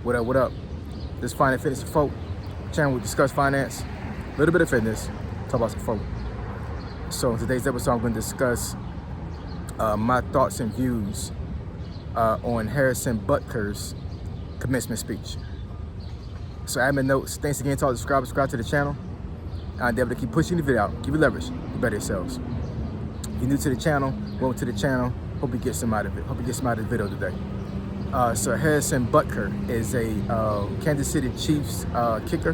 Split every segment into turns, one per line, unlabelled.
What up, what up? This Finance Fitness for Folk channel. We discuss finance, a little bit of fitness, talk about some folk. So in today's episode, I'm going to discuss my thoughts and views on Harrison Butker's commencement speech. So admin notes, thanks again to all the subscribe to the channel. I'll be able to keep pushing the video out. Give you leverage, you better yourselves. If you're new to the channel, welcome to the channel. Hope you get some out of it. Hope you get some out of the video today. So Harrison Butker is a Kansas City Chiefs kicker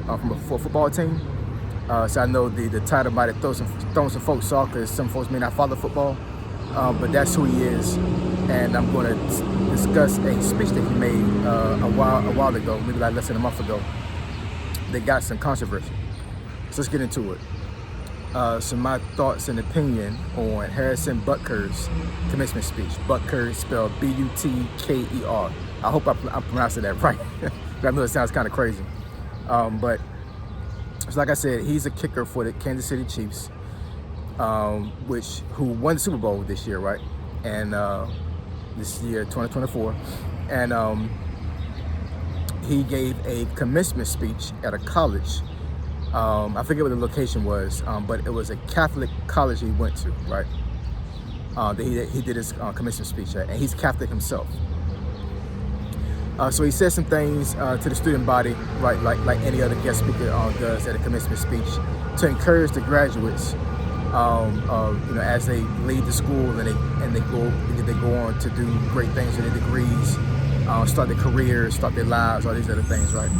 from a football team. So I know the title might have thrown some folks off because some folks may not follow football, but that's who he is. And I'm going to discuss a speech that he made a while ago, maybe like less than a month ago, that got some controversy. So let's get into it. So my thoughts and opinion on Harrison Butker's commencement speech. Butker spelled B-U-T-K-E-R. I hope I'm pronouncing that right. I know it sounds kind of crazy. But so like I said, he's a kicker for the Kansas City Chiefs, who won the Super Bowl this year, right? And this year, 2024. And he gave a commencement speech at a college. I forget what the location was, but it was a Catholic college he went to, right? That he did his commencement speech at, and he's Catholic himself. So he said some things to the student body, right, like any other guest speaker does at a commencement speech, to encourage the graduates, as they leave the school and they go on to do great things with their degrees, start their careers, start their lives, all these other things, right?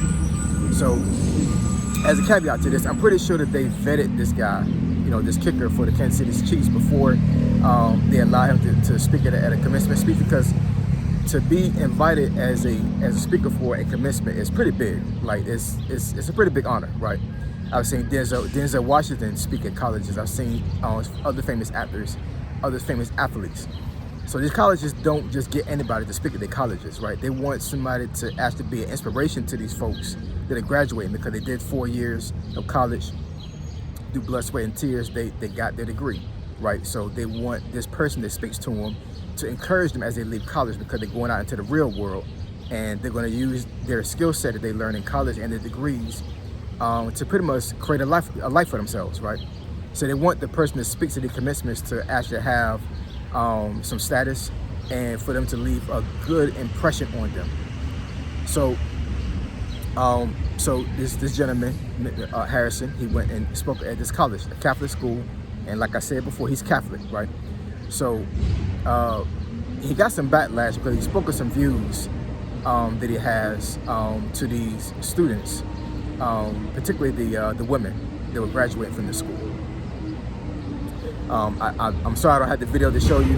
So, as a caveat to this, I'm pretty sure that they vetted this guy, this kicker for the Kansas City Chiefs before they allow him to speak at a commencement speech, because to be invited as a speaker for a commencement is pretty big. Like it's a pretty big honor, right? I've seen Denzel Washington speak at colleges. I've seen other famous actors, other famous athletes. So these colleges don't just get anybody to speak at their colleges, right? They want somebody to actually be an inspiration to these folks that are graduating, because they did 4 years of college, through blood, sweat, and tears, they got their degree, right? So they want this person that speaks to them to encourage them as they leave college, because they're going out into the real world, and they're going to use their skill set that they learn in college and their degrees to pretty much create a life for themselves, right? So they want the person that speaks at the commencements to actually have some status, and for them to leave a good impression on them. So this gentleman, Harrison, he went and spoke at this college, a Catholic school, and like I said before, he's Catholic, right? So he got some backlash because he spoke of some views that he has to these students, particularly the women that were graduating from the school. I'm sorry I don't have the video to show you,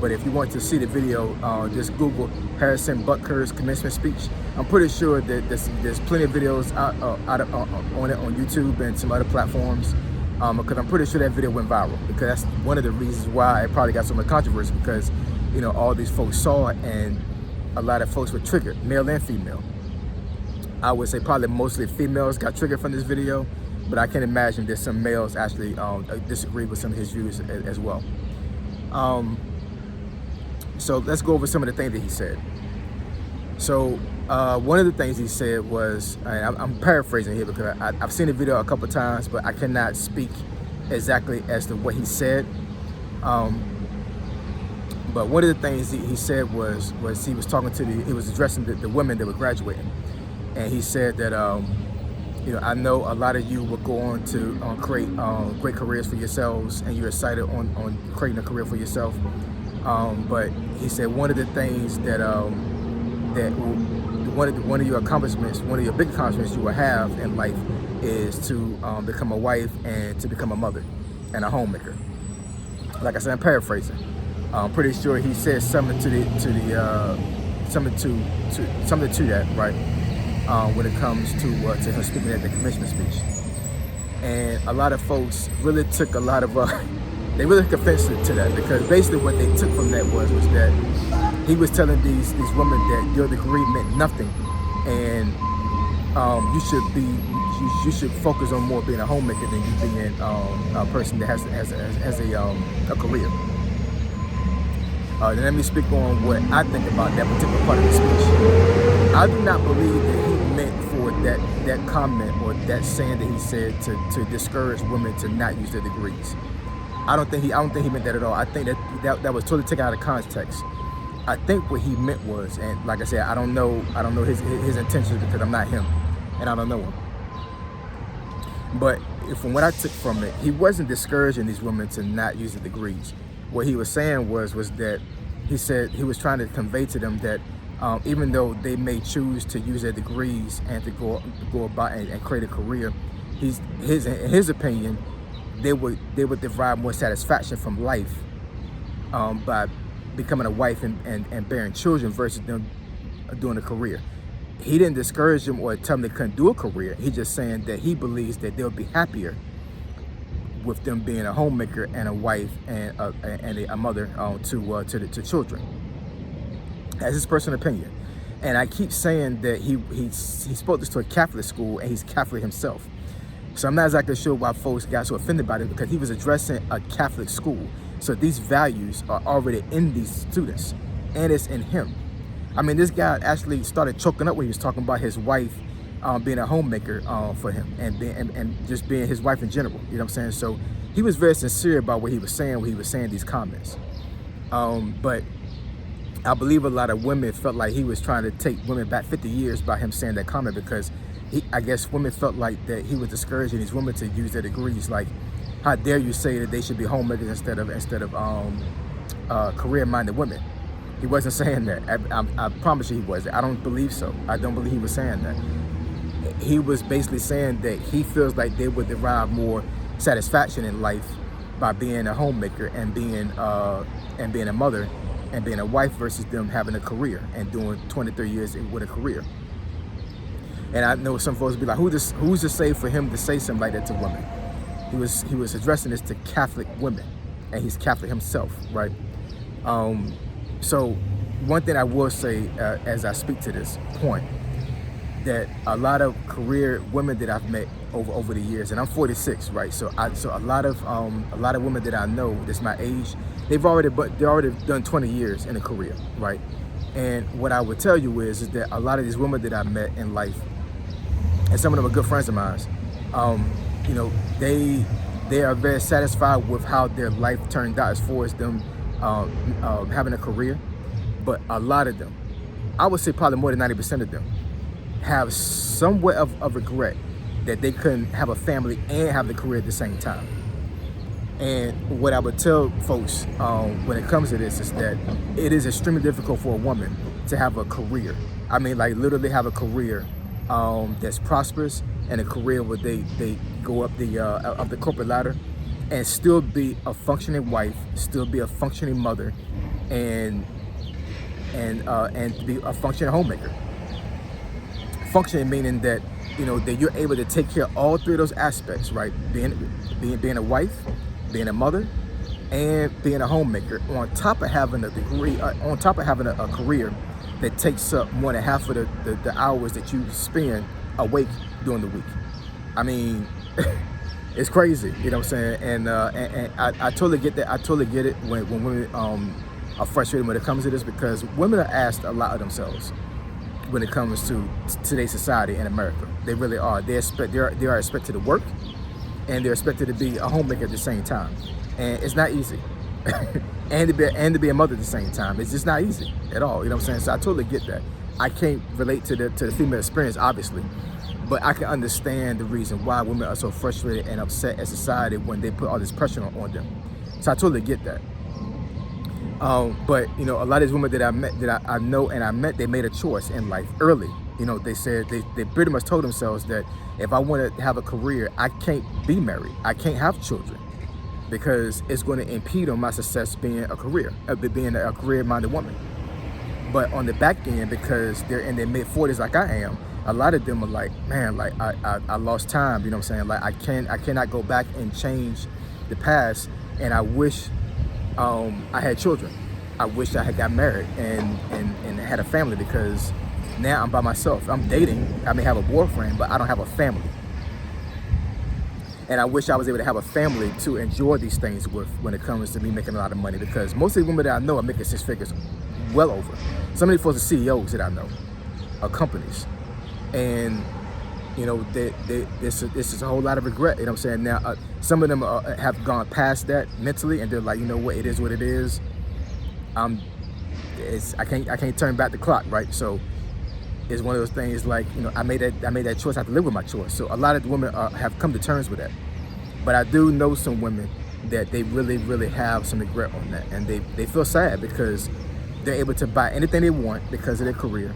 but if you want to see the video, just Google Harrison Butker's commencement speech. I'm pretty sure that there's plenty of videos on it on YouTube and some other platforms, because I'm pretty sure that video went viral, because that's one of the reasons why it probably got so much controversy, because all these folks saw it, and a lot of folks were triggered, male and female. I would say probably mostly females got triggered from this video, but I can imagine that some males actually disagree with some of his views as well. So let's go over some of the things that he said. So one of the things he said was, I'm paraphrasing here because I've seen the video a couple times, but I cannot speak exactly as to what he said. But one of the things he said was he was talking to he was addressing the women that were graduating, and he said that I know a lot of you will go on to create great careers for yourselves, and you're excited on creating a career for yourself. But he said one of the things that one of your accomplishments, one of your big accomplishments you will have in life is to become a wife and to become a mother and a homemaker. Like I said, I'm paraphrasing. I'm pretty sure he said something to that, right? When it comes to him speaking at the commencement speech. And a lot of folks really took a lot of, they really took offense to that, because basically what they took from that was that he was telling these women that your degree meant nothing, and you should focus on more being a homemaker than you being a person that has a career. Then let me speak on what I think about that particular part of the speech. I do not believe that he meant for that comment or that saying that he said to discourage women to not use their degrees. I don't think he meant that at all. I think that was totally taken out of context. I think what he meant was, and like I said, I don't know his intentions because I'm not him, and I don't know him. But from what I took from it, he wasn't discouraging these women to not use the degrees. What he was saying was that he said he was trying to convey to them that even though they may choose to use their degrees and to go about and create a career, in his opinion, they would derive more satisfaction from life by becoming a wife and bearing children versus them doing a career. He didn't discourage them or tell them they couldn't do a career. He's just saying that he believes that they'll be happier with them being a homemaker and a wife and a mother to children. That's his personal opinion. And I keep saying that he spoke this to a Catholic school, and he's Catholic himself. So I'm not exactly sure why folks got so offended by it, because he was addressing a Catholic school. So these values are already in these students, and it's in him. I mean, this guy actually started choking up when he was talking about his wife being a homemaker for him, and just being his wife in general. You know what I'm saying? So he was very sincere about what he was saying when he was saying these comments. But I believe a lot of women felt like he was trying to take women back 50 years by him saying that comment, because I guess women felt like that he was discouraging these women to use their degrees. Like, how dare you say that they should be homemakers instead of career-minded women? He wasn't saying that. I promise you he wasn't. I don't believe so. I don't believe he was saying that. He was basically saying that he feels like they would derive more satisfaction in life by being a homemaker and being a mother and being a wife versus them having a career and doing 23 years with a career. And I know some folks be like, who's to say for him to say something like that to women? He was addressing this to Catholic women, and he's Catholic himself, right? So one thing I will say as I speak to this point, that a lot of career women that I've met over the years, and I'm 46, right? So a lot of women that I know that's my age, they're already done 20 years in a career, right? And what I would tell you is that a lot of these women that I met in life, and some of them are good friends of mine, you know, they are very satisfied with how their life turned out as far as them having a career. But a lot of them, I would say probably more than 90% of them, have somewhat of regret that they couldn't have a family and have the career at the same time. And what I would tell folks when it comes to this is that it is extremely difficult for a woman to have a career. I mean, like literally have a career that's prosperous, and a career where they go up the corporate ladder and still be a functioning wife, still be a functioning mother, and be a functioning homemaker. Functioning meaning that, you know, that you're able to take care of all three of those aspects, right? Being a wife, being a mother, and being a homemaker, on top of having a degree, on top of having a career that takes up more than half of the hours that you spend awake during the week. I mean, it's crazy, you know what I'm saying? And I totally get that. I totally get it when women are frustrated when it comes to this, because women are asked a lot of themselves when it comes to today's society in America. They really are. They are expected to work, and they're expected to be a homemaker at the same time. And it's not easy. and to be a mother at the same time. It's just not easy at all. You know what I'm saying? So I totally get that. I can't relate to the female experience, obviously, but I can understand the reason why women are so frustrated and upset at society when they put all this pressure on them. So I totally get that. But you know, a lot of these women that I met, that I know and I met, they made a choice in life early. You know, they said they pretty much told themselves that if I want to have a career, I can't be married, I can't have children, because it's going to impede on my success being a career-minded woman. But on the back end, because they're in their mid-40s like I am, a lot of them are like, man, like I lost time. You know what I'm saying? Like I cannot go back and change the past, and I wish I had children. I wish I had got married and had a family, because now I'm by myself. I'm dating. I may have a boyfriend, but I don't have a family. And I wish I was able to have a family to enjoy these things with when it comes to me making a lot of money, because most of the women that I know are making six figures, well over. Some of these folks are CEOs that I know. companies. And you know, this is a whole lot of regret. You know what I'm saying? Now, some of them have gone past that mentally, and they're like, you know what, it is what it is. I can't turn back the clock, right? So it's one of those things like, you know, I made that choice. I have to live with my choice. So a lot of the women have come to terms with that. But I do know some women that they really have some regret on that, and they feel sad because they're able to buy anything they want because of their career.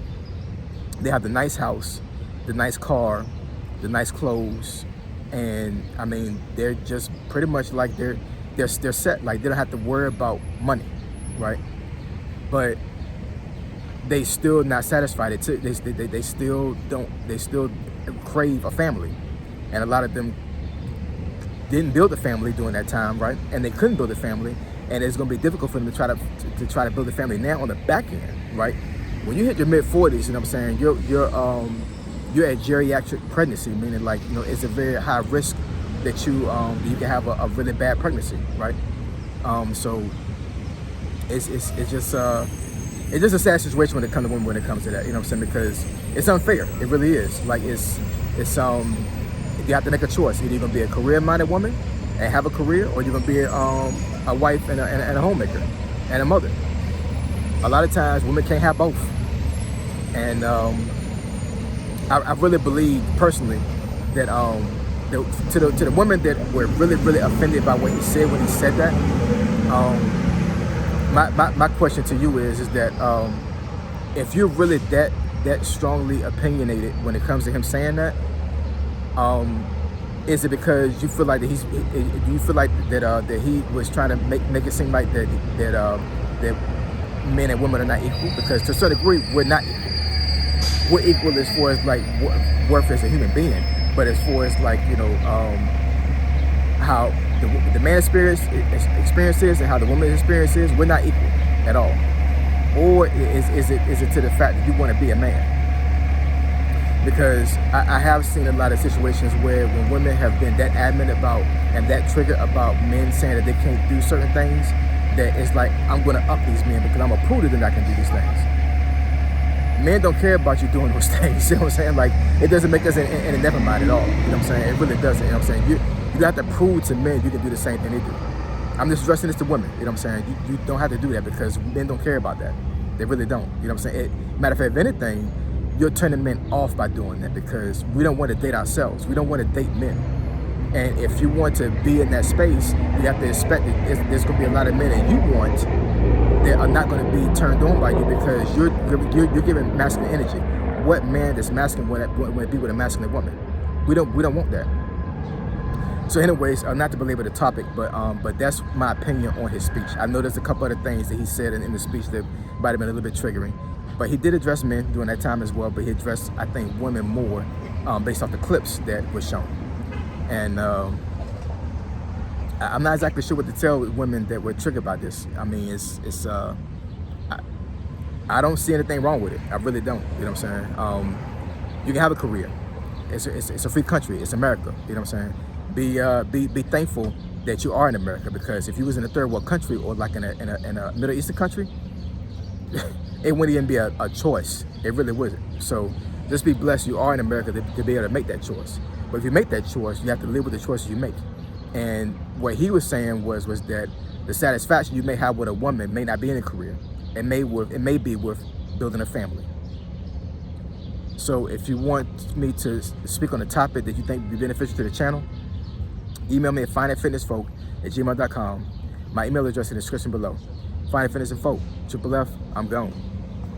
They have the nice house, the nice car, the nice clothes, and I mean, they're just pretty much like they're set. Like, they don't have to worry about money, right? But they still not satisfied. They still crave a family, and a lot of them didn't build a family during that time, right? And they couldn't build a family, and it's going to be difficult for them to try to build a family now on the back end, right? When you hit your mid-40s, you know what I'm saying, you're at geriatric pregnancy, meaning, like, you know, it's a very high risk that you can have a really bad pregnancy, right? So it's just a sad situation when it comes to women, when it comes to that, you know what I'm saying? Because it's unfair. It really is. Like, it's you have to make a choice. Either you're gonna be a career-minded woman and have a career, or you're gonna be a wife and a homemaker and a mother. A lot of times, women can't have both. And I really believe personally that to the women that were really offended by what he said when he said that, my question to you is that if you're really that strongly opinionated when it comes to him saying that, is it because you feel like that do you feel like that he was trying to make it seem like that men and women are not equal? Because to a certain degree, we're not equal. We're equal as far as like worth as a human being, but as far as like, you know, how the man experiences and how the woman experiences, we're not equal at all. Or is it to the fact that you want to be a man? Because I have seen a lot of situations where when women have been that adamant about and that triggered about men saying that they can't do certain things, that it's like, I'm going to up these men because I'm going to prove to them that I can do these things. Men don't care about you doing those things, you know what I'm saying? Like, it doesn't make us in a never mind at all, you know what I'm saying? It really doesn't, you know what I'm saying? You have to prove to men you can do the same thing they do. I'm just addressing this to women, you know what I'm saying? You don't have to do that because men don't care about that. They really don't, you know what I'm saying? Matter of fact, if anything, you're turning men off by doing that because we don't want to date ourselves. We don't want to date men. And if you want to be in that space, you have to expect that there's going to be a lot of men that you want that are not going to be turned on by you because you're giving masculine energy. What man that's masculine want to be with a masculine woman? We don't want that. So anyways, not to belabor the topic, but that's my opinion on his speech. I know there's a couple other things that he said in the speech that might have been a little bit triggering. But he did address men during that time as well, but he addressed, I think, women more based off the clips that were shown. And I'm not exactly sure what to tell women that were triggered by this. I mean, I don't see anything wrong with it. I really don't, you know what I'm saying? You can have a career. It's a free country. It's America, you know what I'm saying? Be thankful that you are in America, because if you was in a third world country or like in a Middle Eastern country, it wouldn't even be a choice. It really wasn't. So just be blessed you are in America to be able to make that choice. But if you make that choice, you have to live with the choices you make. And what he was saying was that the satisfaction you may have with a woman may not be in a career. It may be with building a family. So if you want me to speak on a topic that you think would be beneficial to the channel, email me at fineandfitnessfolk@gmail.com. My email address is in the description below. Fine and Fitness and Folk, Triple F, I'm gone.